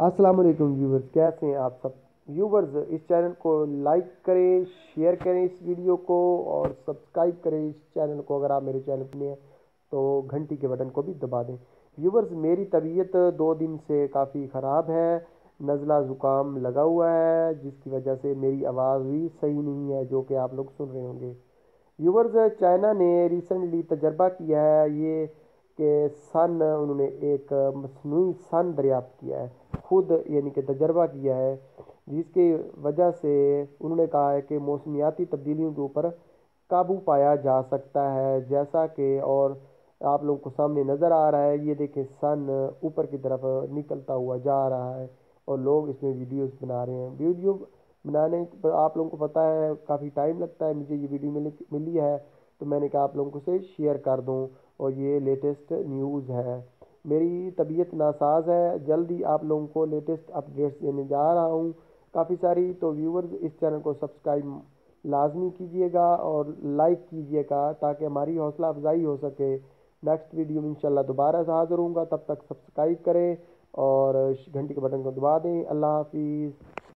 अस्सलाम वालेकुम व्यूवर्स, कैसे हैं आप सब व्यूवर्स। इस चैनल को लाइक करें, शेयर करें इस वीडियो को और सब्सक्राइब करें इस चैनल को। अगर आप मेरे चैनल पर नए हैं तो घंटी के बटन को भी दबा दें। व्यूवर्स, मेरी तबीयत 2 दिन से काफ़ी ख़राब है। नज़ला ज़ुकाम लगा हुआ है जिसकी वजह से मेरी आवाज़ भी सही नहीं है, जो कि आप लोग सुन रहे होंगे। व्यूवर्स, चाइना ने रिसेंटली तजर्बा किया है ये कि सन उन्होंने एक मसनूई सन दरियाफ्त किया है, खुद यानी कि तजर्बा किया है, जिसकी वजह से उन्होंने कहा है कि मौसमियाती तब्दीलियों के ऊपर काबू पाया जा सकता है। जैसा कि और आप लोगों को सामने नज़र आ रहा है, ये देखें सन ऊपर की तरफ निकलता हुआ जा रहा है और लोग इसमें वीडियोस बना रहे हैं। वीडियो बनाने पर आप लोगों को पता है काफ़ी टाइम लगता है। मुझे ये वीडियो मिली है तो मैंने कहा आप लोगों से शेयर कर दूं, और ये लेटेस्ट न्यूज़ है। मेरी तबीयत नासाज है, जल्दी आप लोगों को लेटेस्ट अपडेट्स देने जा रहा हूँ काफ़ी सारी। तो व्यूवर्स, इस चैनल को सब्सक्राइब लाजमी कीजिएगा और लाइक कीजिएगा ताकि हमारी हौसला अफजाई हो सके। नेक्स्ट वीडियो में इंशाल्लाह दोबारा से हाज़िर होऊंगा, तब तक सब्सक्राइब करें और घंटी के बटन को दबा दें। अल्लाह हाफिज़।